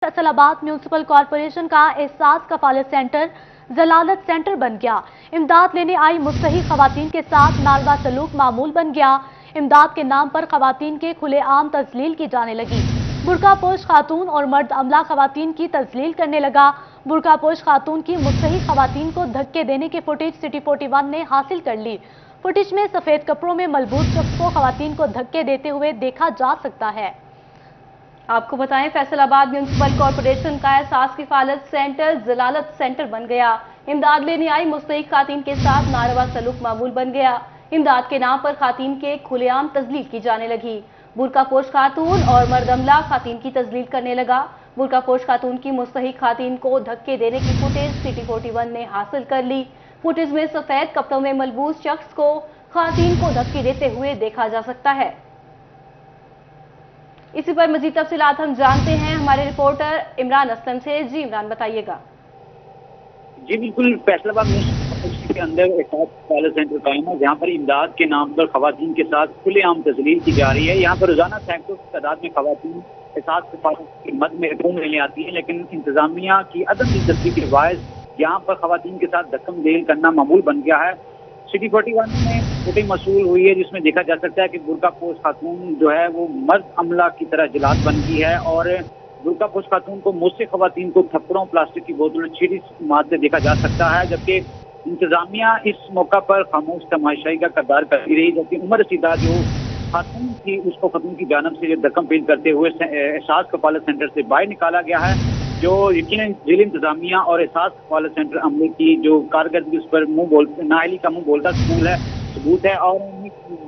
Faisalabad municipal corporation का एहसास कफालत centre जलालत centre बन गया। इमदाद लेने आई मुस्तहिक खवातीन के साथ नारवा सलूक मामूल बन गया। इमदाद के नाम पर खवातीन के खुलेआम तजलील की जाने लगी। बुर्का पोश खातून और मर्द अमला खवातीन की तजलील करने लगा। बुर्का पोश खातून की मुस्तहिक खवातीन को धक्के देने की फुटेज सिटी 41 ने हासिल कर ली। फुटेज में सफेद कपड़ों में मलबूस शख्स को खवातीन को धक्के देते हुए देखा जा सकता है। आपको बताएं, फैसलाबाद म्यूनिसिपल कॉरपोरेशन का एहसास किफालत सेंटर जलालत सेंटर बन गया। इमदाद लेने आई मुस्तहिक खातीन के साथ नारवा सलूक मामूल बन गया। इमदाद के नाम पर खातीन के खुलेआम तजलील की जाने लगी। बुर्का पोश खातून और मर्दमला खातीन की तजलील करने लगा। बुर्का पोश खातून की मुस्तहिक खातीन को धक्के देने की फुटेज सिटी 41 ने हासिल कर ली। फुटेज में सफेद कपड़ों में मलबूस शख्स को खातीन को धक्के देते हुए देखा जा सकता है। इसी पर मजीद तफसीलात हम जानते हैं हमारे रिपोर्टर इमरान असलम से। जी इमरान, बताइएगा। जी बिल्कुल, फैसलाबाद म्यूनिसिपल के अंदर एक कॉलेज सेंटर कायम है जहाँ पर इमदाद के नाम पर खवातीन के साथ खुलेआम तजलील की जा रही है। यहाँ पर रोजाना सैकड़ों की तादाद में खवातीन एहसास की मद में रकूम लेने आती है, लेकिन इंतजामिया की अदम दिलचस्पी के बायस यहाँ पर खवातीन के साथ धक्कम देल करना मामूल बन गया है। सिटी 41 में फुटेज मसूल हुई है जिसमें देखा जा सकता है कि बुर्का पोश खातून जो है वो मर्द अमला की तरह जलाद बन गई है और बुर्का पोश खातून को मुझसे खवातीन को थप्पड़ों, प्लास्टिक की बोतलों, छीड़ी मारते देखा जा सकता है। जबकि इंतजामिया इस मौका पर खामोश तमाशाई का किरदार करती रही, जबकि उमर रसीदा जो खातून थी उसको खातून की जानब से धक्कम पेश करते हुए एहसास कफालत सेंटर से बाहर निकाला गया है। जो यकीनन जिला इंतजामिया और एहसास कफालत सेंटर अमले की जो कारकर्दगी उस पर नाअहली का मुंह बोलता सबूत है। और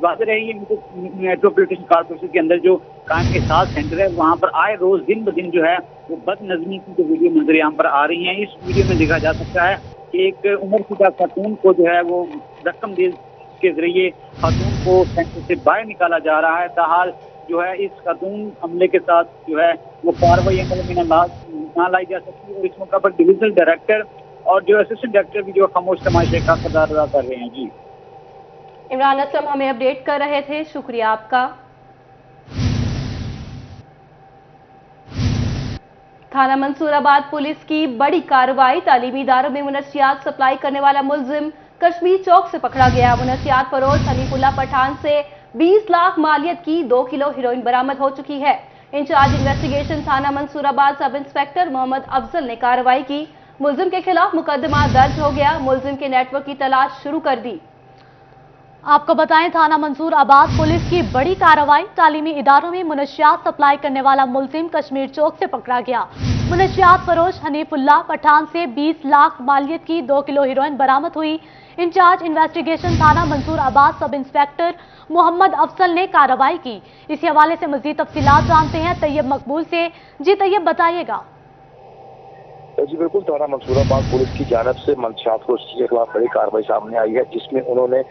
बात रही है मेट्रोपॉलिटन कॉर्पोरेशन के अंदर जो कायम एहसास सेंटर है वहाँ पर आए रोज दिन ब दिन जो है वो बदनज़मी की जो वीडियो मंजर यहाँ पर आ रही हैं। इस वीडियो में देखा जा सकता है कि एक उमर शुदा खातून को जो है वो रकम दे के जरिए खातून को सेंटर से बाहर निकाला जा रहा है। ताहाल जो है इस खातून अमले के साथ जो है वो कार्रवाई अमल में ना लाई जा सकती और इस मौका पर डिविजनल डायरेक्टर और जो असिस्टेंट डायरेक्टर भी जो खामोश तमाशे का किरदार अदा कर रहे हैं। जी इमरान असलम हमें अपडेट कर रहे थे, शुक्रिया आपका। थाना मंसूराबाद पुलिस की बड़ी कार्रवाई। तालीमी इदारों में मुनशियात सप्लाई करने वाला मुलजिम कश्मीर चौक से पकड़ा गया। मुनशियात फरोश हनीफुल्लाह पठान से 20 लाख मालियत की 2 किलो हेरोइन बरामद हो चुकी है। इंचार्ज इन्वेस्टिगेशन थाना मंसूराबाद सब इंस्पेक्टर मोहम्मद अफजल ने कार्रवाई की। मुलजिम के खिलाफ मुकदमा दर्ज हो गया। मुलजिम के नेटवर्क की तलाश शुरू कर दी। आपको बताएं, थाना मंसूराबाद पुलिस की बड़ी कार्रवाई। तालीमी इदारों में मुनशियात सप्लाई करने वाला मुलजिम कश्मीर चौक से पकड़ा गया। मुनशियात फरोश हनीफुल्लाह पठान से 20 लाख मालियत की 2 किलो हेरोइन बरामद हुई। इंचार्ज इन्वेस्टिगेशन थाना मंसूराबाद सब इंस्पेक्टर मोहम्मद अफजल ने कार्रवाई की। इसी हवाले से मजीद तफसीलात जानते हैं तैयब मकबूल से। जी तैयब, बताइएगा। जी बिल्कुल, थाना मंसूराबाद पुलिस की जानब से मंशियात फरोशी के खिलाफ बड़ी कार्रवाई सामने आई है, जिसमें उन्होंने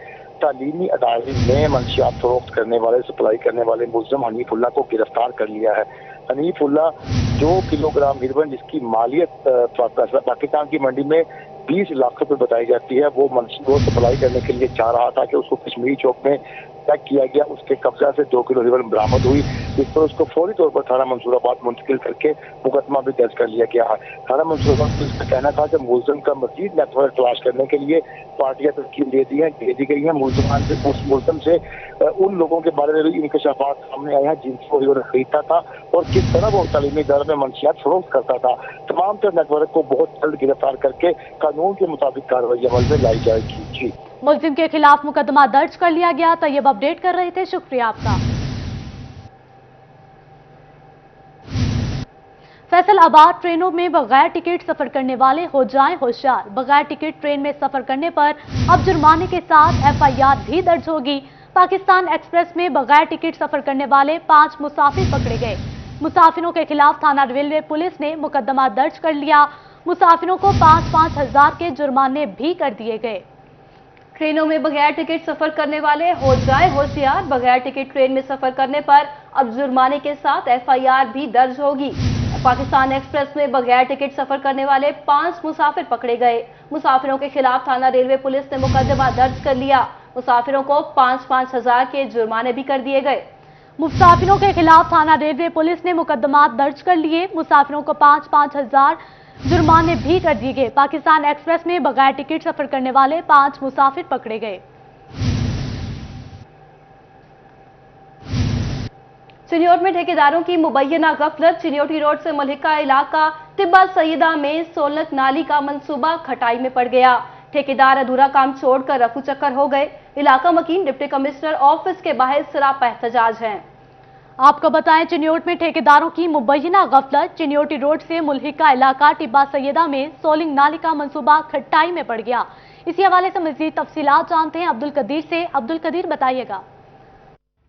तालीमी अदारे में मंशियात फरोख्त करने वाले, सप्लाई करने वाले मुलजिम हनीफुल्लाह को गिरफ्तार कर लिया है। हनीफुल्लाह 2 किलोग्राम हेरोइन जिसकी मालियत पाकिस्तान की मंडी में 20 लाख रुपए बताई जाती है, वो सप्लाई करने के लिए चाह रहा था कि उसको कश्मीरी चौक में चेक किया गया। उसके कब्जा से 2 किलो हेरोइन बरामद हुई, जिस पर उसको फौरी तौर पर थाना मंसूराबाद मुंतकिल करके मुकदमा भी दर्ज कर लिया गया है। थाना मंसूराबाद पुलिस का कहना था कि मुलजिम का मजीद नेटवर्क तलाश करने के लिए पार्टियां तस्कील दे दी गई हैं। मुलजिम से उन लोगों के बारे में भी इंकशाफात सामने आए हैं जिनसे वो हेरोइन खरीदता था और किस तरह वो तालीमी इदारों में मंशियात फरोख्त करता था। तमाम तर नेटवर्क को बहुत जल्द गिरफ्तार करके कानून के मुताबिक कार्रवाई अमल में लाई जाएगी। जी, मुलजिम के खिलाफ मुकदमा दर्ज कर लिया गया। तैयब अपडेट कर रहे थे, शुक्रिया आपका। फैसलाबाद ट्रेनों में बगैर टिकट सफर करने वाले हो जाएं होशियार। बगैर टिकट ट्रेन में सफर करने पर अब जुर्माने के साथ FIR भी दर्ज होगी। पाकिस्तान एक्सप्रेस में बगैर टिकट सफर करने वाले 5 मुसाफिर पकड़े गए। मुसाफिरों के खिलाफ थाना रेलवे पुलिस ने मुकदमा दर्ज कर लिया। मुसाफिरों को 5-5 हजार के जुर्माने भी कर दिए गए। ट्रेनों में बगैर टिकट सफर करने वाले हो जाए होशियार। बगैर टिकट ट्रेन में सफर करने पर अब जुर्माने के साथ FIR भी दर्ज होगी। पाकिस्तान एक्सप्रेस में बगैर टिकट सफर करने वाले 5 मुसाफिर पकड़े गए। मुसाफिरों के खिलाफ थाना रेलवे पुलिस ने मुकदमा दर्ज कर लिया। मुसाफिरों को 5-5 हजार के जुर्माने भी कर दिए गए। मुसाफिरों के खिलाफ थाना रेलवे पुलिस ने मुकदमात दर्ज कर लिए। मुसाफिरों को 5-5 हजार जुर्माने भी कर दिए गए। पाकिस्तान एक्सप्रेस में बगैर टिकट सफर करने वाले 5 मुसाफिर पकड़े गए। चिन्योट में ठेकेदारों की मुबैना गफलत। चिन्योटी रोड से मलिका इलाका तिब्बा सईदा में सोलत नाली का मंसूबा खटाई में पड़ गया। ठेकेदार अधूरा काम छोड़कर रफू चक्कर हो गए। इलाका मकीन डिप्टी कमिश्नर ऑफिस के बाहर सरापा एहतजाज हैं। आपको बताएं, चिन्योट में ठेकेदारों की मुबैना गफलत। चिन्योटी रोड से मुल्हिका इलाका टिब्बा सैयदा में सोलिंग नाली का मंसूबा खटाई में पड़ गया। इसी हवाले से मजीद तफसीलात जानते हैं अब्दुल कदीर से। अब्दुल कदीर, बताइएगा।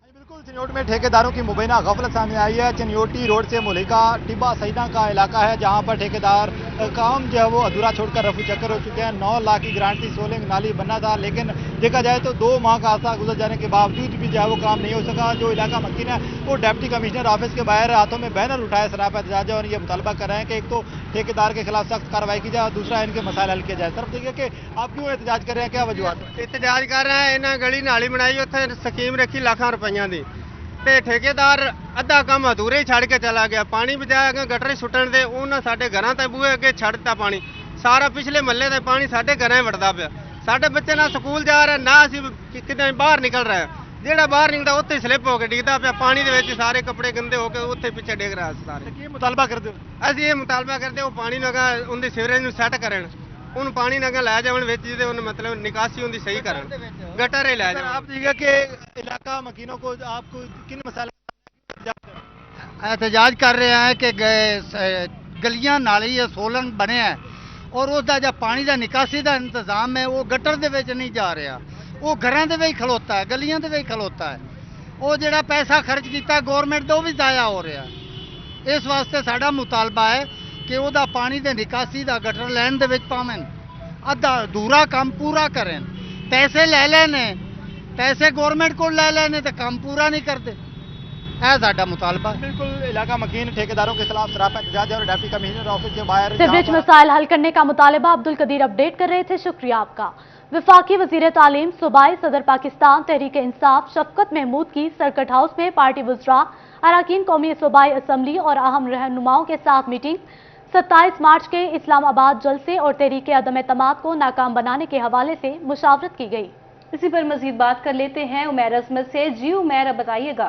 बिल्कुल, चिन्योट में ठेकेदारों की मुबैना गफलत सामने आई है। चिन्योटी रोड से मुल्हिका टिब्बा सईदा का इलाका है, जहां पर ठेकेदार काम जो है वो अधूरा छोड़कर रफू चक्कर हो चुके हैं। 9 लाख की ग्रांट थी, सोलिंग नाली बनना था, लेकिन देखा जाए तो 2 माह का अरसा गुजर जाने के बावजूद भी जो है वो काम नहीं हो सका। जो इलाका मकीन है वो डिप्टी कमिश्नर ऑफिस के बाहर हाथों में बैनर उठाए सरापा एहतजाज है और ये मुतालबा कर रहे हैं कि एक तो ठेकेदार के खिलाफ सख्त कार्रवाई की जाए और दूसरा इनके मसाइल हल किया जाए। सिर्फ देखिए कि आप क्यों एहतजाज कर रहे हैं, क्या वजूहत? एहतजाज कर रहे हैं, इन्हें गली नाली बनाई, उत्थे स्कीम रखी लाखां रुपइयां दी ते ठेकेदार अद्धा काम अधूरे ही छड़ के चला गया। पानी बचाया अगे गटर सुट्टण दे उन्हें साडे घरां ते बूहे अगे छड़ दिता पानी। सारा पिछले महल्ले ते पानी साडे घरां वड़दा पिया। साडे बच्चे ना स्कूल जा रहे ना असीं किते बाहर निकल रहे हैं। जेड़ा बाहर निकलदा उत्थे स्लिप होके डिगदा पिया पानी दे विच, सारे कपड़े गंदे होके उत्थे पिछे डिग रहा सारे। की मुतालबा करते हो? असीं ये मुतालबा करदे ओ पानी लगा उनदी सीवरेज नूं सैट करन, उन पानी नगा लै जावन विच जिहदे उन मतलब निकासी उनदी सही करन, गटर ही लै जावन। आप देखिए कि इलाका मकीनों को आपको किन मसाइलों एहतजाज कर रहे हैं कि गलियां नाली सोलन बने हैं और उसका जो पानी का निकासी का इंतजाम है वो गटर दे विच नहीं जा रहा, वो घरों दे विच खलोता है, गलियां दे विच खलोता है। वो जिहड़ा पैसा खर्च किया गौरमेंट का वो भी जाया हो रहा। इस वास्ते साडा मुतालबा है कि ਉਹਦਾ पानी ਦੇ निकासी ਦਾ गटर लैन ਦੇ ਵਿੱਚ ਪਾਵਨ, ਅੱਧਾ ਅਧੂਰਾ ਕੰਮ पूरा करें। पैसे ले लेने, पैसे गवर्नमेंट को ले लेने तो काम पूरा नहीं करते। है साडा मुतालबा। बिल्कुल, इलाका मकीन ठेकेदारों के खिलाफ सरापा एहतजाज और डिप्टी कमिश्नर ऑफिस के बाहर सीवरेज मसाइल हल करने का मुतालबा। अब्दुल कदीर अपडेट कर रहे थे, शुक्रिया आपका। वफाकी वजीर तालीम सूबाई सदर पाकिस्तान तहरीक इंसाफ शफकत महमूद की सर्किट हाउस में पार्टी वज़रा, अरकान कौमी सूबाई असम्बली और अहम रहनुमाओं के साथ मीटिंग। 27 मार्च के इस्लामाबाद जलसे और तहरीक अदम एतमाद को नाकाम बनाने के हवाले से मुशावरत की गई। इसी पर मजीद बात कर लेते हैं उमैर अजमत से। जी उमैर, अब बताइएगा।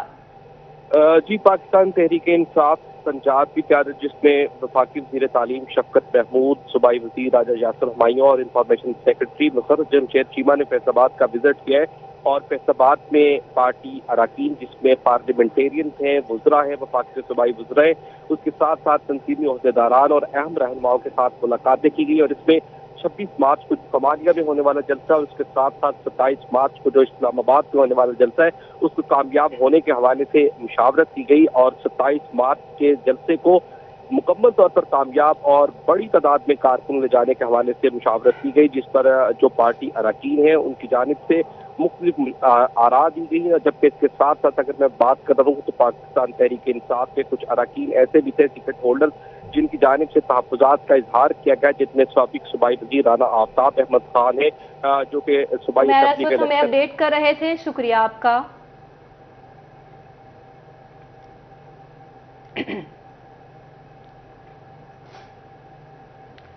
जी, पाकिस्तान तहरीक इंसाफ पंजाब की क़यादत, जिसमें वफाकी वज़ीर तालीम शफकत महमूद, सूबाई वज़ीर राजा यासिर हुमायूं और इंफॉर्मेशन सेक्रेटरी मुसर्रत जमशेद चीमा ने फैसलाबाद का विजिट किया है। और फैसलाबाद में पार्टी अरकान, जिसमें पार्लियामेंटेरियन हैं, वज़रा हैं, वफाकी सूबाई वज़रा हैं, उसके साथ साथ तंजीमी ओहदेदारान और अहम रहनुमाओं के साथ मुलाकातें की गई। और इसमें 26 मार्च को कमालिया में होने वाला जलसा और उसके साथ साथ 27 मार्च को जो इस्लामाबाद में होने वाला जलसा है उसको कामयाब होने के हवाले से मुशावरत की गई। और 27 मार्च के जलसे को मुकम्मल तौर पर कामयाब और बड़ी तादाद में कारकुन ले जाने के हवाले से मुशावरत की गई, जिस पर जो पार्टी अरकान है उनकी जानिब से मुख्तलिफ आरा दी गई है। जबकि इसके साथ साथ अगर मैं बात कर रहा हूँ तो पाकिस्तान तहरीक इंसाफ के कुछ अरकान ऐसे भी थे, टिकट होल्डर, जिनकी जानिब से तहफ़्फ़ुज़ात का इजहार किया गया, जिनमें साबिक़ सूबाई वज़ीर राना आफ्ताब अहमद खान है, जो कि सूबाई असेंबली के हमें अपडेट कर रहे थे, शुक्रिया आपका।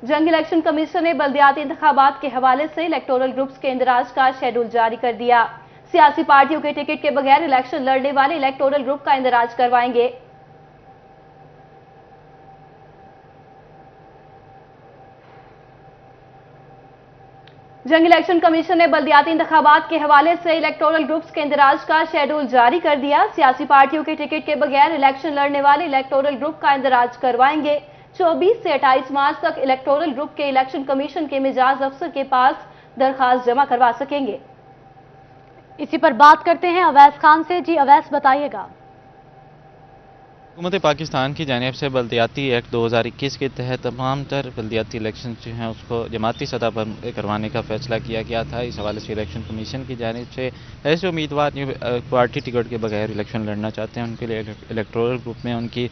जंग इलेक्शन कमीशन ने बल्दियाती इंतखाबात के हवाले से इलेक्टोरल ग्रुप्स के इंदराज का शेड्यूल जारी कर दिया। सियासी पार्टियों के टिकट के बगैर इलेक्शन लड़ने वाले इलेक्टोरल ग्रुप का इंदराज करवाएंगे। जंग इलेक्शन कमीशन ने बल्दियाती इंतखाबात के हवाले से इलेक्टोरल ग्रुप्स के इंदराज का शेड्यूल जारी कर दिया। सियासी पार्टियों के टिकट के बगैर इलेक्शन लड़ने वाले इलेक्टोरल ग्रुप का इंदराज करवाएंगे। 24 से 28 मार्च तक इलेक्टोरल ग्रुप के इलेक्शन कमीशन के मिजाज अफसर के पास दरखास्त जमा करवा सकेंगे। इसी पर बात करते हैं अवैस खान से। जी अवैस, बताइएगा। हुकूमत पाकिस्तान की जानिब से बल्दियाती एक्ट 2021 के तहत तमाम तर बल्दियाती इलेक्शन जो हैं उसको जमाती सतह पर करवाने का फैसला किया गया था। इस हवाले से इलेक्शन कमीशन की जानिब से ऐसे उम्मीदवार जो पार्टी टिकट के बगैर इलेक्शन लड़ना चाहते हैं उनके लिए इलेक्टोरल ग्रुप में उनकी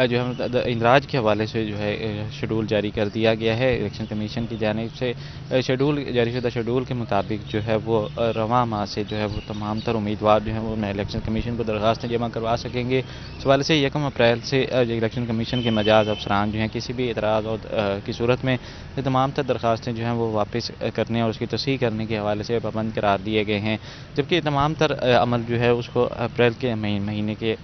जो है इंदराज के हवाले से जो है शेड्यूल जारी कर दिया गया है। इलेक्शन कमीशन की जानिब से शेड्यूल जारीशुदा शेड्यूल के मुताबिक जो है वो रवां माह से जो है वो तमाम तर उम्मीदवार जो हैं वो इलेक्शन कमीशन को दरख्वास्तें जमा करवा सकेंगे। इस हवाले से 1 अप्रैल से इलेक्शन कमीशन के मजाज अफसरान जो हैं किसी भी इतराज़ की सूरत में तमाम तर दरख्वास्तें जो हैं वो वापस करने और उसकी तस्हीह करने के हवाले से पाबंद करार दिए गए हैं, जबकि तमाम तर अमल जो है उसको अप्रैल के महीने के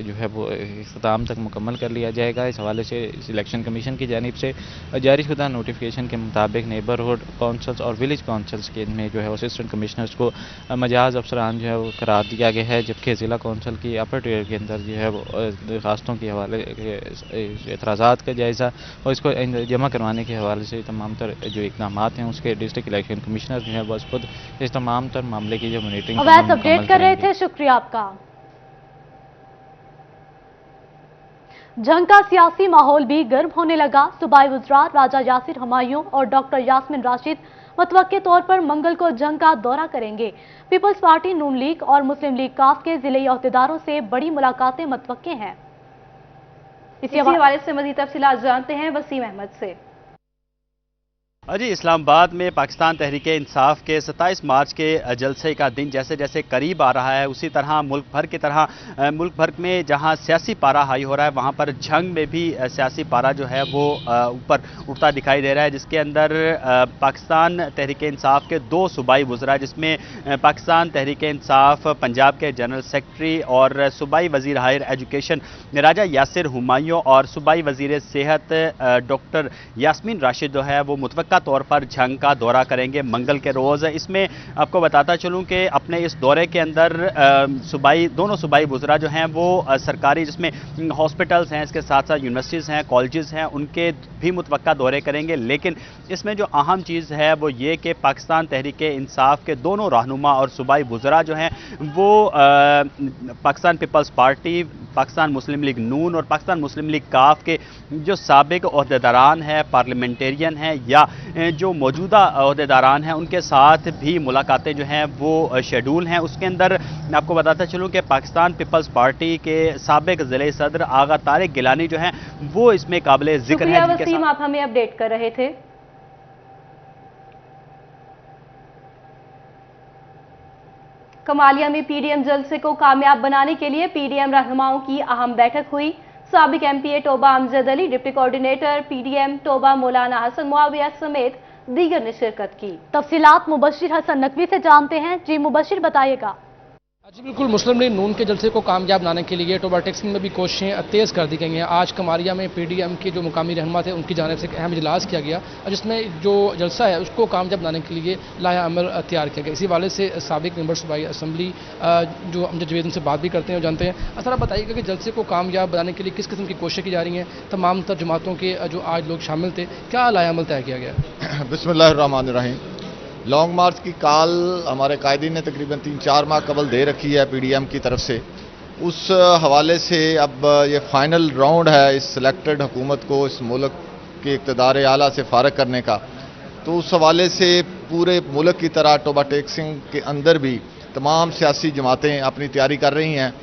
जो है वो इख्तिताम तक मुकम्मल कर लिया जाएगा। इस हवाले से इलेक्शन कमीशन की जानिब से जारी शुदा नोटिफिकेशन के मुताबिक नेबरहुड काउंसल्स और विलेज काउंसल्स के में जो है असिस्टेंट कमिश्नर्स को मजाज अफसरान जो है वो करार दिया गया है, जबकि ज़िला कौंसल की अपर टियर के अंदर जो है वो दरखास्तों के हवाले एतराज़ात का जायज़ा और इसको जमा करवाने के हवाले से तमाम तर जो इक़दाम हैं उसके डिस्ट्रिक्ट इलेक्शन कमिश्नर जो है बस खुद इस तमाम तर मामले की जो मॉनिटरिंग अपडेट कर रहे थे। शुक्रिया आपका। जंग का सियासी माहौल भी गर्म होने लगा। सूबाई वज़रात राजा यासिर हुमायूं और डॉक्टर यास्मीन राशिद मुतवक्के तौर पर मंगल को जंग का दौरा करेंगे। पीपल्स पार्टी, नून लीग और मुस्लिम लीग काफ के जिले अहदेदारों से बड़ी मुलाकातें मुतवक्के हैं। इसी हवाले से मज़ीद तफसीलात जानते हैं वसीम अहमद से। जी, इस्लामाबाद में पाकिस्तान तहरीक इंसाफ के 27 मार्च के जलसे का दिन जैसे जैसे करीब आ रहा है उसी तरह मुल्क भर में जहां सियासी पारा हाई हो रहा है वहां पर जंग में भी सियासी पारा जो है वो ऊपर उठता दिखाई दे रहा है, जिसके अंदर पाकिस्तान तहरीक इंसाफ के 2 सूबाई वज़रा जिसमें पाकिस्तान तहरीक इंसाफ पंजाब के जनरल सेक्रेटरी और सूबाई वज़ीर हायर एजुकेशन राजा यासिर हुमायूं और सूबाई वज़ीर सेहत डॉक्टर यास्मीन राशिद जो है वो मुतवक्का तौर पर जंग का दौरा करेंगे मंगल के रोज़। इसमें आपको बताता चलूं कि अपने इस दौरे के अंदर दोनों सूबाई वज़रा जो हैं वो सरकारी जिसमें हॉस्पिटल्स हैं, इसके साथ साथ यूनिवर्सिटीज़ हैं, कॉलेजेस हैं, उनके भी मुतवक्का दौरे करेंगे। लेकिन इसमें जो अहम चीज़ है वो ये कि पाकिस्तान तहरीक इंसाफ के दोनों रहनुमा और सूबाई वज़रा जो हैं वो पाकिस्तान पीपल्स पार्टी, पाकिस्तान मुस्लिम लीग नून और पाकिस्तान मुस्लिम लीग काफ के जो साबिक ओहदेदारान हैं, पार्लियामेंटेरियन हैं या जो मौजूदा ओहदेदारान हैं उनके साथ भी मुलाकातें जो हैं वो शेड्यूल हैं। उसके अंदर मैं आपको बताता चलूँ कि पाकिस्तान पीपल्स पार्टी के साबिक ज़िले सदर आगा तारिक गिलानी जो हैं वो इसमें काबिल ज़िक्र हैं। वसीम, आप हमें अपडेट कर रहे थे। कमालिया में पीडीएम जलसे को कामयाब बनाने के लिए पीडीएम रहनुमाओं की अहम बैठक हुई। साबिक MPa Toba Amjad Ali, deputy coordinator PDM Toba मौलाना हसन मुआविया समेत दीगर ने शिरकत की। तफसीलात मुबशिर हसन नकवी से जानते हैं। जी मुबशिर, बताइएगा। जी बिल्कुल, मुस्लिम लीग नून के जलसे को कामयाब बनाने के लिए टोबा टेक्सिंग में भी कोशिशें तेज़ कर दी गई हैं। आज कमारिया में पीडीएम के जो मुकामी रहनुमा थे उनकी जानिब से एक अहम इजलास किया गया और जिसमें जो जलसा है उसको कामयाब बनाने के लिए लाया अमल तैयार किया गया। इसी वाले से साबिक मेंबर सूबाई असम्बली जो अमजद जवेद उनसे बात भी करते हैं और जानते हैं। अच्छा, बताइएगा कि जलसे को कामयाब बनाने के लिए किस किस्म की कोशिशें की जा रही हैं? तमाम तर जमातों के जो आज लोग शामिल थे, क्या लाया अमल तय किया गया? बिस्मिल्लाहिर्रहमानिर्रहीम। लॉन्ग मार्च की कॉल हमारे कायदीन ने तकरीबन 3-4 माह कबल दे रखी है पीडीएम की तरफ से। उस हवाले से अब ये फाइनल राउंड है इस सिलेक्टेड हुकूमत को इस मुल्क के इक़्तिदार आला से फारग करने का। तो उस हवाले से पूरे मुल्क की तरह टोबा टेक्सिंग के अंदर भी तमाम सियासी जमातें अपनी तैयारी कर रही हैं।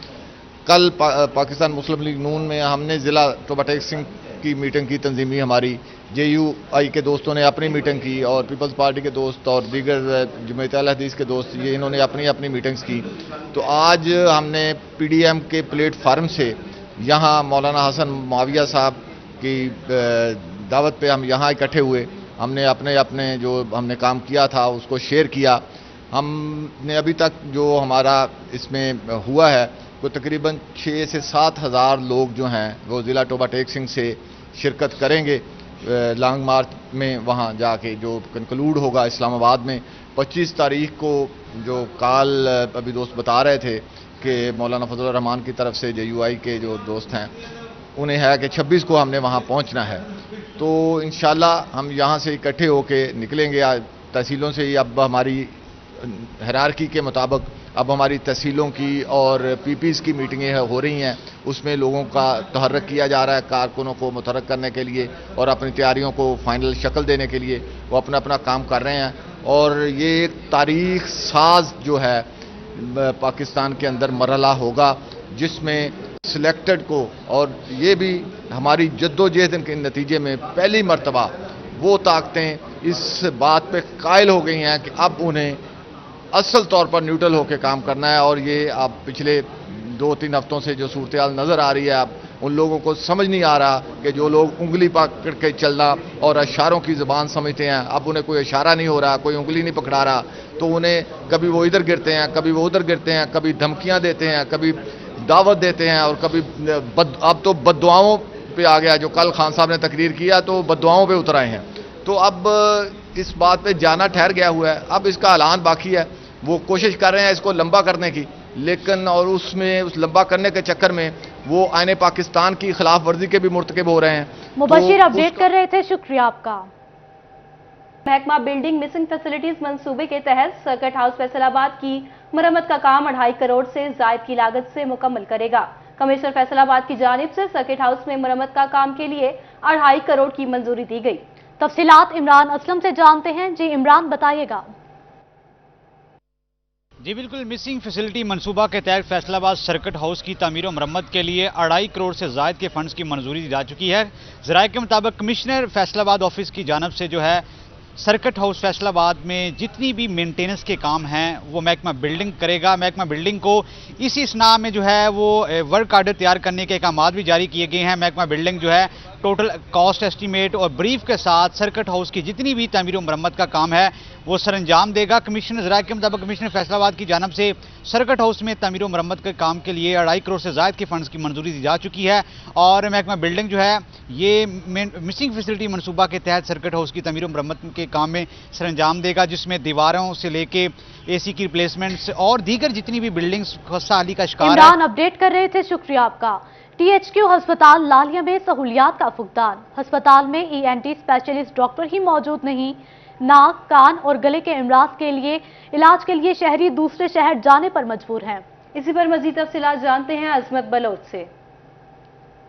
कल पाकिस्तान मुस्लिम लीग नून में हमने ज़िला टोबा टेक्सिंग की मीटिंग की, तंजीमी हमारी JUI के दोस्तों ने अपनी मीटिंग की और पीपल्स पार्टी के दोस्त और दीगर जमात अहले हदीस के दोस्त ये इन्होंने अपनी अपनी मीटिंग्स की। तो आज हमने पीडीएम के प्लेटफार्म से यहाँ मौलाना हसन मुआविया साहब की दावत पे हम यहाँ इकट्ठे हुए। हमने अपने अपने जो हमने काम किया था उसको शेयर किया। हमने अभी तक जो हमारा इसमें हुआ है वो तकरीबन 6 से 7 हज़ार लोग जो हैं वो ज़िला टोबा टेक्सिंग से शिरकत करेंगे लॉन्ग मार्च में। वहाँ जाके जो कंक्लूड होगा इस्लामाबाद में 25 तारीख को, जो कल अभी दोस्त बता रहे थे कि मौलाना फजल रहमान की तरफ से JUI के जो दोस्त हैं उन्हें है कि 26 को हमने वहाँ पहुँचना है। तो इंशाल्लाह हम यहाँ से इकट्ठे होके निकलेंगे। तहसीलों से ही अब हमारी हायरार्की के मुताबिक اب ہماری تحصیلوں کی اور پی پیز کی میٹنگیں ہو رہی ہیں، اس میں لوگوں کا تحرک کیا جا رہا ہے، کارکنوں کو متحرک کرنے کے لیے اور اپنی تیاریوں کو فائنل شکل دینے کے لیے وہ اپنا اپنا کام کر رہے ہیں. اور یہ ایک تاریخ ساز جو ہے پاکستان کے اندر مرحلہ ہوگا جس میں سلیکٹڈ کو، اور یہ بھی ہماری جدوجہد کے نتیجے میں پہلی مرتبہ وہ طاقتیں اس بات پہ قائل ہو گئی ہیں کہ اب انہیں اصل طور پر نیوٹرل ہو کے کام کرنا ہے. اور یہ اب پچھلے 2-3 ہفتوں سے جو صورتحال نظر آ رہی ہے، اب ان لوگوں کو سمجھ نہیں آ رہا کہ جو لوگ انگلی پکڑ کے چلنا اور اشاروں کی زبان سمجھتے ہیں، اب انہیں کوئی اشارہ نہیں ہو رہا، کوئی انگلی نہیں پکڑا رہا، تو انہیں کبھی وہ ادھر گرتے ہیں، کبھی وہ ادھر گرتے ہیں، کبھی دھمکیاں دیتے ہیں، کبھی دعوت دیتے ہیں، اور کبھی اب تو بددعاؤں پہ آ گیا. جو کل خان صاحب نے تقریر کیا تو بددعاؤں پہ اتر آئے ہیں. تو اب اس بات پہ جانا ٹھہر گیا ہوا ہے. اب اس کا اعلان باقی ہے. وہ کوشش کر رہے ہیں اس کو لمبا کرنے کی، لیکن اور اس لمبا کرنے کے چکر میں وہ آئین پاکستان کی خلاف ورزی کے بھی مرتکب ہو رہے ہیں. مبشر اپڈیٹ کر رہے تھے، شکریہ آپ کا. محکمہ بلڈنگ مسنگ فیسلٹیز منصوبے کے تحت سرکٹ ہاؤس فیصل آباد کی مرمت کا کام 2.5 کروڑ سے زائد کی لاگت سے مکمل کرے گا. کمشنر فیصل آباد کی جانب سے سرکٹ ہاؤس میں مرمت کا کام کے لیے 2.5 کروڑ کی منظوری دی گئی. تفصیلات عمران اسلم سے جانتے ہیں. جی عمران، بتائیے گا. جی بالکل، مسنگ فیسلٹی منصوبہ کے تحت فیصل آباد سرکٹ ہاؤس کی تعمیر و مرمت کے لیے 2.5 کروڑ سے زائد کے فنڈز کی منظوری دی جا چکی ہے. ذرائع کے مطابق کمشنر فیصل آباد آفس کی جانب سے جو ہے سرکٹ ہاؤس فیصل آباد میں جتنی بھی مینٹیننس کے کام ہیں وہ محکمہ بلڈنگ کرے گا. محکمہ بلڈنگ کو اسی اسنا میں جو ہے وہ ورک آرڈر تیار کرنے کے احکامات بھی جاری کیے گئے ہیں. محکمہ بلڈنگ جو ہے ٹوٹل کاسٹ ایسٹیمیٹ اور بریف کے ساتھ سرکٹ ہاؤس کی جتنی بھی تعمیر و مرمت کا کام ہے وہ سر انجام دے گا. کمشنر ذرائع کے مطابق کمشنر فیصل آباد کی جانب سے سرکٹ ہاؤس میں تعمیر و مرمت کے کام کے لیے 2.5 کروڑ سے زائد کے فنڈز کی منظوری دی جا چکی ہے. اور محکمہ بلڈنگ جو ہے یہ مسنگ فیسلٹی منصوبہ کے تحت سرکٹ ہاؤس کی تعمیر و مرمت کے کام میں سر انجام دے گا، جس میں دیواروں سے لے کے اے سی کی ریپلیسمنٹس اور دیگر جتنی بھی بلڈنگز خستہ کا شکار ہے. عمران اپڈیٹ کر رہے تھے، شکریہ آپ کا. ٹی ایچ کیو ہسپتال لالیہ میں سہولیات کا فقدان. ہسپتال میں ENT اسپیشلسٹ ڈاکٹر ہی موجود نہیں. ناک، کان اور گلے کے امراض کے لیے علاج کے لیے شہری دوسرے شہر جانے پر مجبور ہیں. اسی پر مزید تفصیلات جانتے ہیں عظمت بلوچ سے.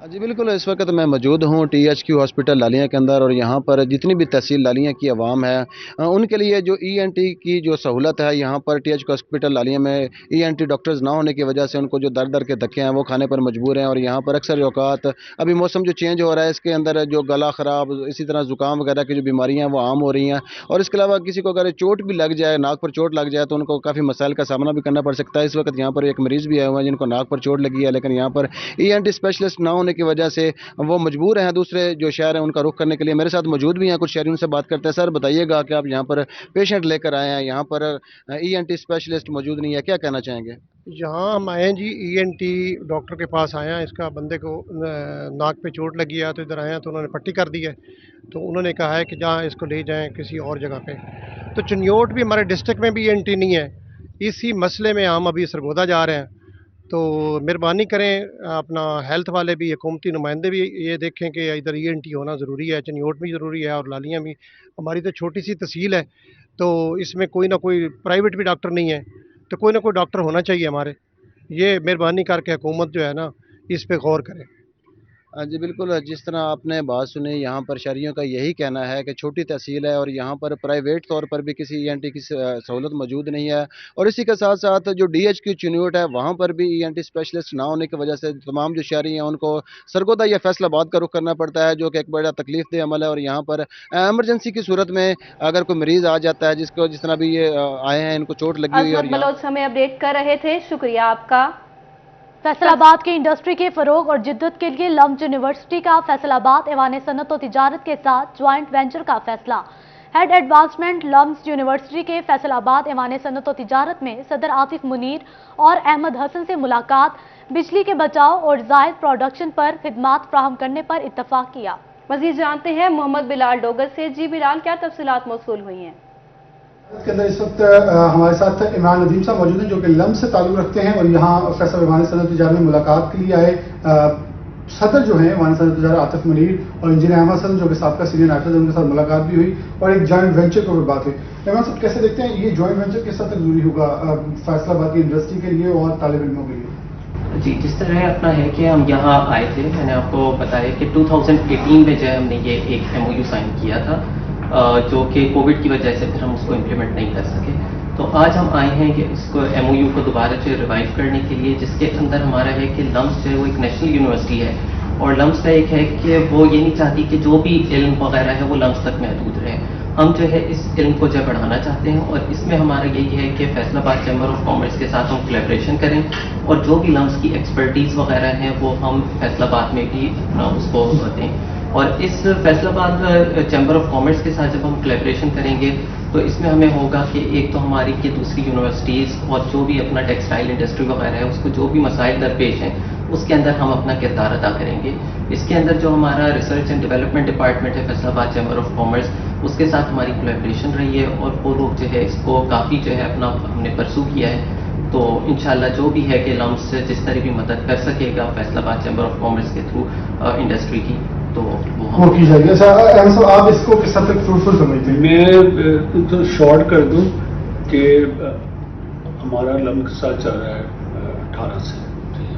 جی بالکل، اس وقت میں موجود ہوں ٹی ایچ کیو ہاسپٹل لالیہ کے اندر، اور یہاں پر جتنی بھی تحصیل لالیہ کی عوام ہے ان کے لیے جو ENT کی جو سہولت ہے یہاں پر ٹی ایچ کیو ہاسپٹل لالیہ میں ENT ڈاکٹرز نہ ہونے کی وجہ سے ان کو جو در کے دھکے ہیں وہ کھانے پر مجبور ہیں. اور یہاں پر اکثر اوقات ابھی موسم جو چینج ہو رہا ہے اس کے اندر جو گلا خراب، اسی طرح زکام وغیرہ کی جو بیماریاں ہیں وہ عام ہو رہی ہیں. اور اس کے علاوہ کسی کو اگر چوٹ بھی لگ جائے، ناک پر چوٹ لگ جائے، تو ان کو کافی مسائل کا سامنا بھی کرنا پڑ سکتا ہے. اس وقت یہاں پر ایک مریض بھی آئے ہوئے ہیں جن کو ناک پر چوٹ لگی ہے، لیکن یہاں پر ENT اسپیشلسٹ نہ ہونے کی وجہ سے وہ مجبور ہیں دوسرے جو شہر ہیں ان کا رخ کرنے کے لیے. میرے ساتھ موجود بھی ہیں کچھ شہریوں سے بات کرتے ہیں. سر بتائیے گا کہ آپ یہاں پر پیشنٹ لے کر آئے ہیں، یہاں پر ENT اسپیشلسٹ موجود نہیں ہے، کیا کہنا چاہیں گے؟ یہاں ہم آئے ہیں جی ENT ڈاکٹر کے پاس آئے ہیں. اس کا بندے کو ناک پہ چوٹ لگی ہے تو ادھر آئے ہیں تو انہوں نے پٹی کر دی ہے. تو انہوں نے کہا ہے کہ جہاں اس کو لے جائیں کسی اور جگہ پہ. تو چنیوٹ بھی ہمارے ڈسٹرکٹ میں بھی ENT نہیں ہے. اسی مسئلے میں ہم ابھی سرگودا جا رہے ہیں. تو مہربانی کریں اپنا ہیلتھ والے بھی، حکومتی نمائندے بھی یہ دیکھیں کہ ادھر ENT ہونا ضروری ہے. چنیوٹ بھی ضروری ہے اور لالیاں بھی. ہماری تو چھوٹی سی تحصیل ہے تو اس میں کوئی نہ کوئی پرائیویٹ بھی ڈاکٹر نہیں ہے، تو کوئی نہ کوئی ڈاکٹر ہونا چاہیے ہمارے. یہ مہربانی کر کے حکومت جو ہے نا اس پہ غور کرے. جی بالکل، جس طرح آپ نے بات سنی یہاں پر شہریوں کا یہی کہنا ہے کہ چھوٹی تحصیل ہے اور یہاں پر پرائیویٹ طور پر بھی کسی ENT کی سہولت موجود نہیں ہے. اور اسی کے ساتھ ساتھ جو DHQ چنیوٹ ہے وہاں پر بھی ENT اسپیشلسٹ نہ ہونے کی وجہ سے تمام جو شہری ہیں ان کو سرگودا یا فیصل آباد کا رخ کرنا پڑتا ہے، جو کہ ایک بڑا تکلیف دہ عمل ہے. اور یہاں پر ایمرجنسی کی صورت میں اگر کوئی مریض آ جاتا ہے جس طرح بھی یہ آئے ہیں ان کو چوٹ لگی ہوئی. عظمت بلوچ ہمیں اپڈیٹ کر رہے تھے، شکریہ آپ کا. فیصل آباد کی انڈسٹری کے فروغ اور جدت کے لیے لمز یونیورسٹی کا فیصل آباد ایوان صنعت و تجارت کے ساتھ جوائنٹ وینچر کا فیصلہ. ہیڈ ایڈوانسمنٹ لمز یونیورسٹی کے فیصل آباد ایوان صنعت و تجارت میں صدر عاطف منیر اور احمد حسن سے ملاقات، بجلی کے بچاؤ اور زائد پروڈکشن پر خدمات فراہم کرنے پر اتفاق کیا. مزید جانتے ہیں محمد بلال ڈوگر سے. جی بلال، کیا تفصیلات موصول ہوئی ہیں؟ اس کے اندر اس وقت ہمارے ساتھ عمران ندیم صاحب موجود ہیں جو کہ لمز سے تعلق رکھتے ہیں اور یہاں فیصل ایوان صنعت و تجارت میں ملاقات کے لیے آئے. सदर जो हैं वन सदर तजारा आतिफ मनीर और इंजीनियर अहमद हसन जो कि साबका सीनियर नायब उनके साथ मुलाकात भी हुई और एक जॉइंट वेंचर के ऊपर बात हुई। अहमद साहब कैसे देखते हैं ये जॉइंट वेंचर किस हद तक जरूरी होगा फैसलाबाद की इंडस्ट्री के लिए और तालिब इल्मों के लिए? जी, जिस तरह अपना है कि हम यहाँ आए थे, मैंने आपको बताया कि 2018 में जो है हमने ये एक MOU साइन किया था, जो कि कोविड की वजह से फिर हम उसको इम्प्लीमेंट नहीं कर सके। तो आज हम आए हैं कि इसको MOU को दोबारा से रिवाइव करने के लिए, जिसके अंदर हमारा है कि लम्स जो है वो एक नेशनल यूनिवर्सिटी है और लम्स का एक है कि वो ये नहीं चाहती कि जो भी इल्म वगैरह है वो लम्स तक महदूद रहे। हम जो है इस इल्म को जो बढ़ाना चाहते हैं और इसमें हमारा यही है कि फैसलाबाद चैम्बर ऑफ कॉमर्स के साथ हम कोलैबोरेशन करें और जो भी लम्स की एक्सपर्टीज़ वगैरह हैं वो हम फैसलाबाद में भी अपना उसको दें। और इस फैसलाबाद चैम्बर ऑफ कॉमर्स के साथ जब हम कोलैबोरेशन करेंगे तो इसमें हमें होगा कि एक तो हमारी की दूसरी यूनिवर्सिटीज़ और जो भी अपना टेक्सटाइल इंडस्ट्री वगैरह है उसको जो भी मसाइल दरपेश हैं उसके अंदर हम अपना किरदार अदा करेंगे। इसके अंदर जो हमारा रिसर्च एंड डेवलपमेंट डिपार्टमेंट है फैसलाबाद चैम्बर ऑफ कॉमर्स, उसके साथ हमारी कोलैबोरेशन रही है और वो लोग जो है इसको काफ़ी जो है अपना हमने परसू किया है। तो इंशाल्लाह जो भी है कि लम्स से जिस तरह भी मदद कर सकेगा फैसलाबाद चैम्बर ऑफ कॉमर्स के थ्रू इंडस्ट्री की तो वो की जाएगी। अच्छा, आप इसको किस हद तक फ्रूटफुल समझते हैं? मैं तो शॉर्ट कर दूं कि हमारा लम्स के साथ चल रहा है 18 से,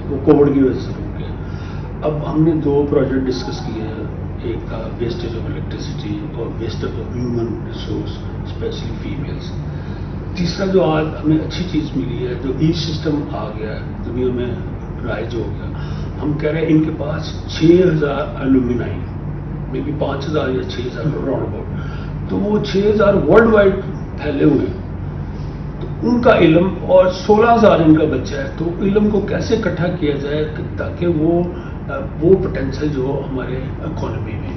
वो कोविड की वजह से रुक गया। अब हमने 2 प्रोजेक्ट डिस्कस किए हैं, एक था वेस्टेज ऑफ इलेक्ट्रिसिटी और wastage of human resource specially females. तीसरा जो आज हमें अच्छी चीज़ मिली है, जो ई सिस्टम आ गया है दुनिया में राइज हो गया, हम कह रहे हैं इनके पास 6000 एलुमिनाई, मे बी 5000 या 6000 राउंड अबाउट, तो वो 6000 वर्ल्ड वाइड फैले हुए हैं। तो उनका इल्म और 16000 इनका बच्चा है, तो इल्म को कैसे इकट्ठा किया जाए ताकि वो पोटेंशियल जो हमारे इकोनॉमी में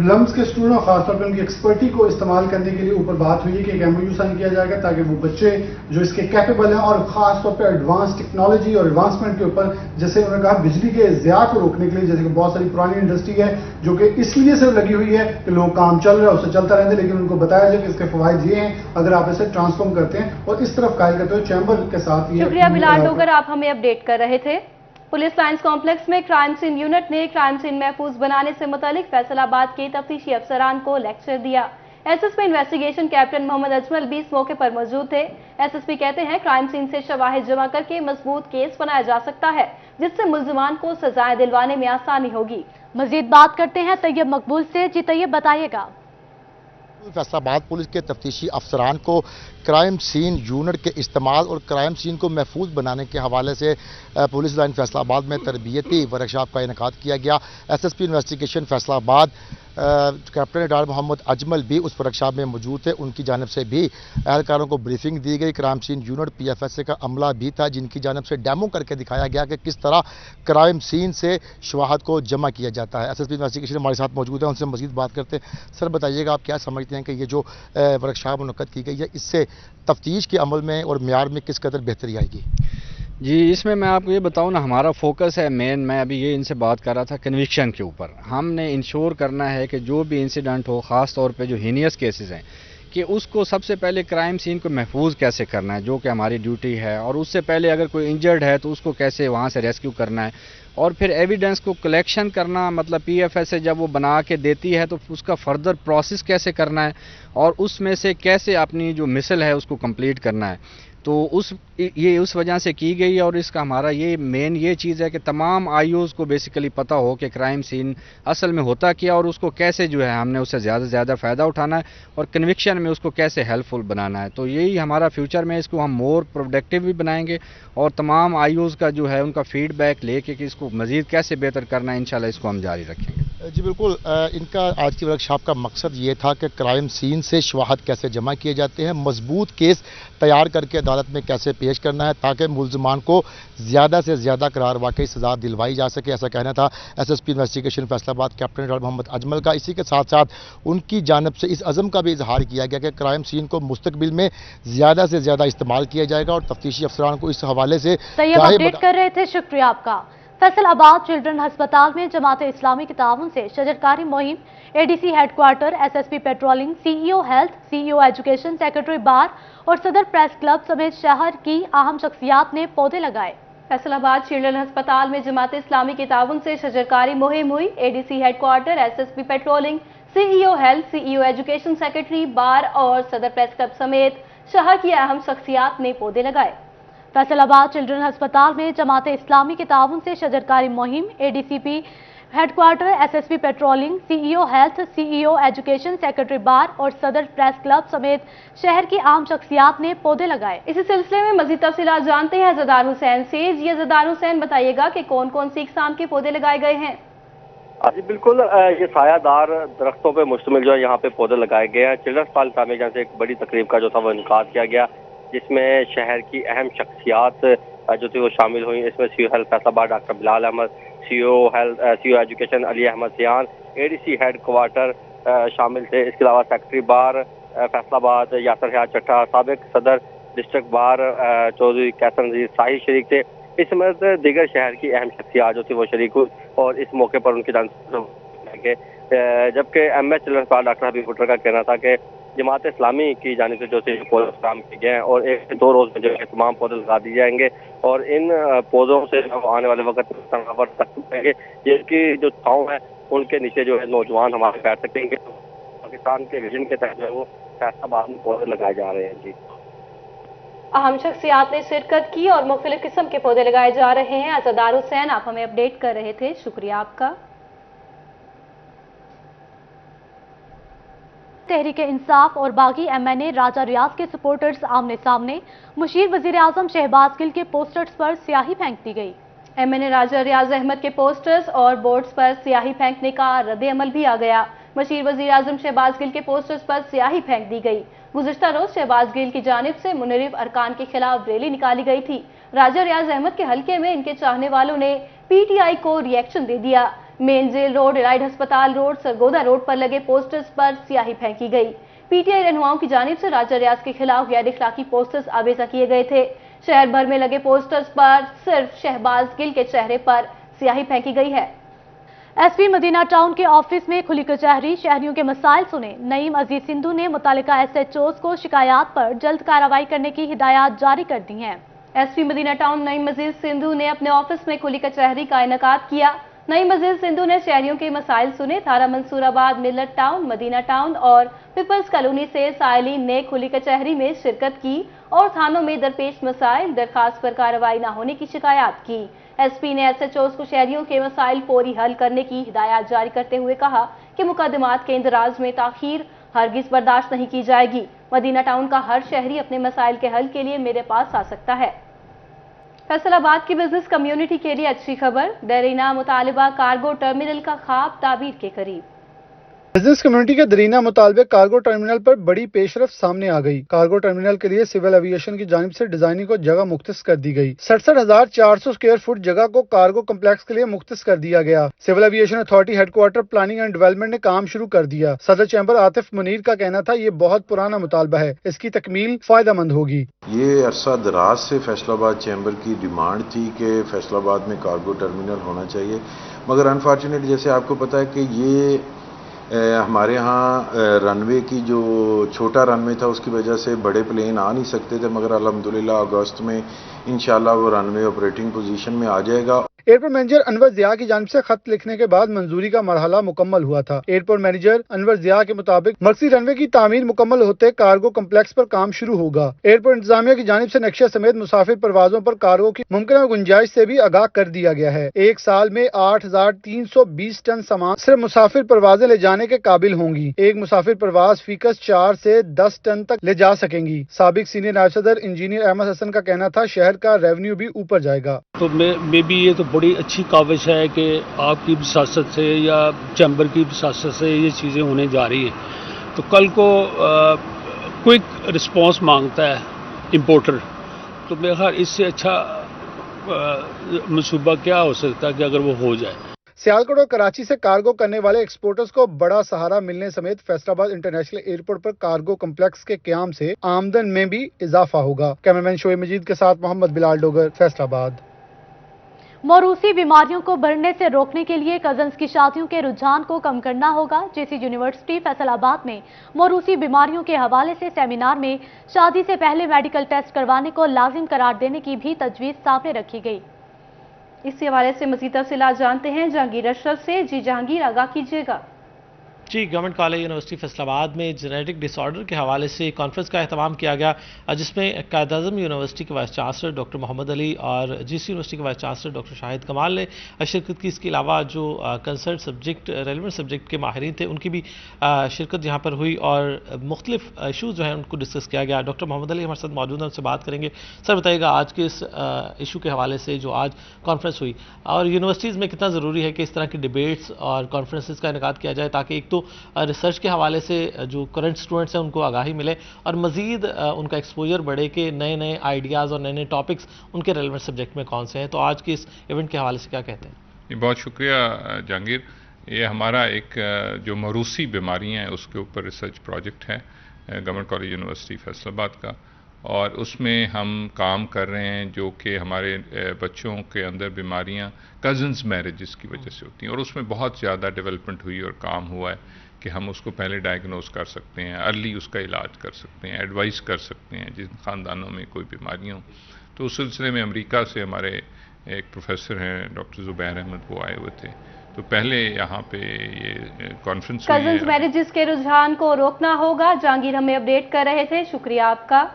लम्स के स्टूडेंट और खासतौर पर उनकी एक्सपर्टी को इस्तेमाल करने के लिए ऊपर बात हुई है कि एक MOU साइन किया जाएगा ताकि वो बच्चे जो इसके कैपेबल हैं और खासतौर पर एडवांस टेक्नोलॉजी और एडवांसमेंट के ऊपर, जैसे उन्होंने कहा बिजली के ज़िया को रोकने के लिए, जैसे कि बहुत सारी पुरानी इंडस्ट्री है जो कि इसलिए से लगी हुई है कि लोग काम चल रहा है उससे चलता रहता है, लेकिन उनको बताया जाए कि इसके फ़वाइद ये हैं अगर आप इसे ट्रांसफॉर्म करते हैं और इस तरफ कायल करते हुए चैम्बर के साथ। शुक्रिया बिलाल डोगर, आप हमें अपडेट कर रहे थे। पुलिस लाइंस कॉम्प्लेक्स में क्राइम सीन यूनिट ने क्राइम सीन महफूज बनाने से मुतालिक फैसलाबाद के तफ्तीशी अफसरान को लेक्चर दिया। SSP investigation captain Mohammad Ajmal भी इस मौके पर मौजूद थे। SSP कहते हैं क्राइम सीन से शवाहिद जमा करके मजबूत केस बनाया जा सकता है जिससे मुल्जिमान को सजाएं दिलवाने में आसानी होगी। मजीद बात करते हैं तैयब मकबूल से। जी तैयब, बताइएगा। फैसलाबाद पुलिस के तफ्तीशी अफसरान को क्राइम सीन यूनिट के इस्तेमाल और क्राइम सीन को महफूज बनाने के हवाले से पुलिस लाइन फैसलाबाद में तरबियती वर्कशॉप का इनेकाद किया गया। SSP investigation Faisalabad captain retired Mohammad Ajmal भी उस वर्कशॉप में मौजूद थे। उनकी जानिब से भी एहलकारों को ब्रीफिंग दी गई। क्राइम सीन यूनिट PFSA का अमला भी था जिनकी जानिब से डेमो करके दिखाया गया कि किस तरह क्राइम सीन से शवाहद को जमा किया जाता है। SSP इन्वेस्टिगेशन हमारे साथ मौजूद है, उनसे मजीद बात करते हैं। सर बताइएगा, आप क्या समझते हैं कि ये जो वर्कशॉप मुनक्कद की गई है इससे तफ्तीश के अमल में और म्यार में किस कदर बेहतरी आएगी? जी, इसमें मैं आपको ये बताऊं ना, हमारा फोकस है मेन, मैं अभी ये इनसे बात कर रहा था कन्विक्शन के ऊपर। हमने इंश्योर करना है कि जो भी इंसिडेंट हो, ख़ास तौर पे जो हीनियस केसेस हैं, कि उसको सबसे पहले क्राइम सीन को महफूज कैसे करना है, जो कि हमारी ड्यूटी है, और उससे पहले अगर कोई इंजर्ड है तो उसको कैसे वहाँ से रेस्क्यू करना है, और फिर एविडेंस को कलेक्शन करना, मतलब PFSA जब वो बना के देती है तो उसका फर्दर प्रोसेस कैसे करना है और उसमें से कैसे अपनी जो मिसल है उसको कंप्लीट करना है। तो उस वजह से की गई है और इसका हमारा ये मेन ये चीज़ है कि तमाम IOs को बेसिकली पता हो कि क्राइम सीन असल में होता क्या और उसको कैसे जो है हमने उससे ज़्यादा से ज़्यादा फ़ायदा उठाना है और कन्विक्शन में उसको कैसे हेल्पफुल बनाना है। तो यही हमारा फ्यूचर में इसको हम मोर प्रोडक्टिव भी बनाएंगे और तमाम IOs का जो है उनका फीडबैक लेके कि इसको मज़ीद कैसे बेहतर करना है, इंशाल्लाह इसको हम जारी रखेंगे। जी बिल्कुल, इनका आज की वर्कशॉप का मकसद ये था कि क्राइम सीन से शवाहद कैसे जमा किए जाते हैं, मजबूत केस तैयार करके अदालत में कैसे पेश करना है ताकि मुल्ज़िमान को ज़्यादा से ज़्यादा करार वाकई सज़ा दिलवाई जा सके। ऐसा कहना था SSP investigation Faisalabad captain retired Mohammad Ajmal का। इसी के साथ साथ उनकी जानिब से इस अज़म का भी इजहार किया गया कि क्राइम सीन को मुस्तकबिल में ज़्यादा से ज़्यादा इस्तेमाल किया जाएगा और तफ्तीशी अफसरान को इस हवाले से अपडेट कर रहे थे। शुक्रिया आपका। फैसलाबाद चिल्ड्रन अस्पताल में जमात इस्लामी के ताउन से शजरकारी मुहिम, ADC headquarter, SSP patrolling, CEO health, CEO education, secretary bar और सदर प्रेस क्लब समेत शहर की अहम शख्सियात ने पौधे लगाए। फैसलाबाद चिल्ड्रन अस्पताल में जमात इस्लामी के ताउन से शजरकारी मुहिम हुई। ADC headquarter, SSP patrolling, CEO health, CEO education secretary, bar और सदर प्रेस क्लब समेत शहर की अहम शख्सियात ने पौधे लगाए। फैसलाबाद चिल्ड्रन अस्पताल में जमात इस्लामी के ताउन से शजरकारी मुहिम, ADCP headquarter, SSP patrolling, CEO health, CEO education secretary bar और सदर प्रेस क्लब समेत शहर की आम शख्सियात ने पौधे लगाए। इसी सिलसिले में मजीद तफसीलात जानते हैं ज़दार हुसैन से। जी ज़दार हुसैन, बताइएगा कि कौन कौन सी इकसाम के पौधे लगाए गए हैं? जी बिल्कुल, ये सायादार दरख्तों पे मुश्तमिल जो है यहाँ पे पौधे लगाए गए हैं। चिल्ड्रन अस्पताल तामीर जहाँ से एक बड़ी तकरीब का जो था वो इनकाद किया गया, जिसमें शहर की अहम शख्सियात जो थी वो शामिल हुई। इसमें CEO health Faisalabad doctor Bilal Ahmed, CEO education Ali Ahmed Siyan, ADC head quarter शामिल थे। इसके अलावा सेक्रेटरी बार फैसलाबाद यासर हयात चट्टा, साबिक सदर डिस्ट्रिक्ट बार चौधरी कैसन अजीज शाही शरीक थे। इस समेत दीगर शहर की अहम शख्सियात जो थी वो शरीक हुई और इस मौके पर उनकी जबकि एमएच चिल्ड्रन अस्पताल डॉक्टर हबीब भुट्टर का कहना था कि जमात इस्लामी की जानिब से जो थे पौधे काम किए गए हैं और 1 से 2 रोज में जो है तमाम पौधे लगा दिए जाएंगे और इन पौधों से आने वाले वक्त में जिनकी जो छाँव है उनके नीचे जो है नौजवान हमारे बैठ सकेंगे। पाकिस्तान के विजन के तहत जो है वो फैसलाबाद में पौधे लगाए जा रहे हैं। जी, अहम शख्सियात ने शिरकत की और मुख्तलिफ किस्म के पौधे लगाए जा रहे हैं। ज़दार हुसैन, आप हमें अपडेट कर रहे थे, शुक्रिया आपका। तहरीक इंसाफ और बागी एमएनए राजा रियाज के सपोर्टर्स आमने सामने, मुशीर वजीर आजम शहबाज गिल के पोस्टर्स पर स्याही फेंक दी गई। एमएनए राजा रियाज अहमद के पोस्टर्स और बोर्ड्स पर स्याही फेंकने का रद्द अमल भी आ गया। मुशीर वजीर आजम शहबाज गिल के पोस्टर्स पर स्याही फेंक दी गई। गुज़िश्ता रोज शहबाज गिल की जानिब से मुनरिफ अरकान के खिलाफ रैली निकाली गई थी। राजा रियाज अहमद के हल्के में इनके चाहने वालों ने पीटीआई को रिएक्शन दे दिया। मेन जेल रोड, इलाइड अस्पताल रोड, सरगोदा रोड पर लगे पोस्टर्स पर स्याही फेंकी गई। पीटीआई रहनुमाओं की जानिब से राजा रियाज के खिलाफ गैर इखलाकी पोस्टर्स आवेजा किए गए थे। शहर भर में लगे पोस्टर्स पर सिर्फ शहबाज गिल के चेहरे पर स्याही फेंकी गई है। एसपी मदीना टाउन के ऑफिस में खुली कचहरी, शहरियों के मसाइल सुने। नईम अजीज सिंधु ने मुतालिका एसएचओज को शिकायत पर जल्द कार्रवाई करने की हिदायत जारी कर दी हैं। एसपी मदीना टाउन नईम अजीज सिंधु ने अपने ऑफिस में खुली कचहरी का इनेकाद किया। नईम अजीज सिंधु ने शहरियों के मसाइल सुने। थारा मंसूराबाद, मिलत टाउन, मदीना टाउन और पीपल्स कॉलोनी से साइलिन ने खुली कचहरी में शिरकत की और थानों में दरपेश मसाइल, दरखास्त पर कार्रवाई न होने की शिकायत की। एसपी ने एसएचओज को शहरियों के मसाइल फौरी हल करने की हिदायत जारी करते हुए कहा कि मुकदमात के इंदराज में ताखीर हरगिज बर्दाश्त नहीं की जाएगी। मदीना टाउन का हर शहरी अपने मसाइल के हल के लिए मेरे पास आ सकता है। फैसलाबाद की बिजनेस कम्युनिटी के लिए अच्छी खबर, दरीना मुतालिबा कार्गो टर्मिनल का ख्वाब ताबीर के करीब। बिजनेस कम्युनिटी के दरीना मुतालबे कार्गो टर्मिनल पर बड़ी पेशरफ्त सामने आ गई। कार्गो टर्मिनल के लिए सिविल एविएशन की जानिब से डिजाइनिंग को जगह मुख्तस कर दी गई। 67,400 स्क्वायर फुट जगह को कार्गो कम्प्लेक्स के लिए मुख्तस कर दिया गया। Civil aviation authority headquarter planning and development ने काम शुरू कर दिया। सदर चैम्बर आतिफ मुनीर का कहना था, ये बहुत पुराना मुतालबा है, इसकी तकमील फायदेमंद होगी। ये अरसा दराज से फैसलाबाद चैम्बर की डिमांड थी कि फैसलाबाद में कार्गो टर्मिनल होना चाहिए, मगर अनफॉर्चुनेटली जैसे आपको पता है कि ये हमारे यहाँ रनवे की जो छोटा रनवे था उसकी वजह से बड़े प्लेन आ नहीं सकते थे, मगर अल्हम्दुलिल्लाह अगस्त में इंशाल्लाह वो रनवे ऑपरेटिंग पोजीशन में आ जाएगा। एयरपोर्ट मैनेजर अनवर जिया की जानिब से खत लिखने के बाद मंजूरी का मरहला मुकम्मल हुआ था। एयरपोर्ट मैनेजर अनवर जिया के मुताबिक मर्कजी रनवे की तामीर मुकम्मल होते कार्गो कम्प्लेक्स पर काम शुरू होगा। एयरपोर्ट इंतजामिया की जानिब से नक्शे समेत मुसाफिर परवाजों पर कार्गो की मुमकिन गुंजाइश से भी आगाह कर दिया गया है। एक साल में 8,320 टन सामान सिर्फ मुसाफिर परवाजें ले जाने के काबिल होंगी। एक मुसाफिर परवाज फीकस 4 से 10 टन तक ले जा सकेंगी। साबिक सीनियर नायब सदर इंजीनियर अहमद हसन का कहना था, शहर का रेवेन्यू भी ऊपर जाएगा। तो मे भी ये तो बड़ी अच्छी काविश है कि आपकी विसासत से या चैम्बर की विसासत से ये चीज़ें होने जा रही हैं। तो कल को क्विक रिस्पांस मांगता है इंपोर्टर, तो मेरे ख्याल इससे अच्छा मंसूबा क्या हो सकता है कि अगर वो हो जाए। सियालकोट और कराची से कार्गो करने वाले एक्सपोर्टर्स को बड़ा सहारा मिलने समेत फैसलाबाद इंटरनेशनल एयरपोर्ट पर कार्गो कम्प्लेक्स के क़याम से आमदन में भी इजाफा होगा। कैमरामैन शोएब मजीद के साथ मोहम्मद बिलाल डोगर, फैसलाबाद। मौरूसी बीमारियों को बढ़ने से रोकने के लिए कजन्स की शादियों के रुझान को कम करना होगा। जेसी यूनिवर्सिटी फैसलाबाद में मौरूसी बीमारियों के हवाले से सेमिनार में शादी से पहले मेडिकल टेस्ट करवाने को लाजिम करार देने की भी तजवीज़ सामने रखी गई। इसी हवाले से मजीद तफसीलात जानते हैं जहांगीर अशरफ से। जी जहांगीर, आगाह कीजिएगा। जी, गवर्नमेंट कॉलेज यूनिवर्सिटी फैसलाबाद में जेनेटिक डिसऑर्डर के हवाले से कॉन्फ्रेंस का एहतमाम किया गया, जिसमें कायद-ए-आज़म यूनिवर्सिटी के vice chancellor doctor Mohammad Ali और जीसी यूनिवर्सिटी के vice chancellor doctor Shahid Kamal ने शिरकत की। इसके अलावा जो कंसर्न सब्जेक्ट रेलिवेंट सब्जेक्ट के माहिरीन थे उनकी भी शिरकत यहाँ पर हुई और मुख्तलिफ इशूज़ जो हैं उनको डिस्कस किया गया। डॉक्टर मोहम्मद अली हमारे साथ मौजूद हैं, उनसे बात करेंगे। सर बताइएगा, आज के इस इशू के हवाले से जो आज कॉन्फ्रेंस हुई और यूनिवर्सिटीज़ में कितना ज़रूरी है कि इस तरह की डिबेट्स और कॉन्फ्रेंसेस का इनेकाद किया जाए ताकि एक तो रिसर्च के हवाले से जो करंट स्टूडेंट्स हैं उनको आगाही मिले और मज़ीद उनका एक्सपोजर बढ़े कि नए नए आइडियाज़ और नए नए टॉपिक्स उनके रेलेवेंट सब्जेक्ट में कौन से हैं। तो आज के इस इवेंट के हवाले से क्या कहते हैं? बहुत शुक्रिया जहांगीर। ये हमारा एक जो मरूसी बीमारियाँ हैं उसके ऊपर रिसर्च प्रोजेक्ट है गवर्नमेंट कॉलेज यूनिवर्सिटी फैसलाबाद का, और उसमें हम काम कर रहे हैं जो कि हमारे बच्चों के अंदर बीमारियां कज़न्स मैरिजेस की वजह से होती हैं, और उसमें बहुत ज़्यादा डेवलपमेंट हुई और काम हुआ है कि हम उसको पहले डायग्नोस कर सकते हैं, अर्ली उसका इलाज कर सकते हैं, एडवाइस कर सकते हैं जिन ख़ानदानों में कोई बीमारियाँ हो। तो उस सिलसिले में अमेरिका से हमारे एक प्रोफेसर हैं डॉक्टर ज़ुबैर अहमद, वो आए हुए थे। तो पहले यहाँ पे ये कॉन्फ्रेंस कज़न्स मैरिजेस के रुझान को रोकना होगा। जहांगीर हमें अपडेट कर रहे थे, शुक्रिया आपका।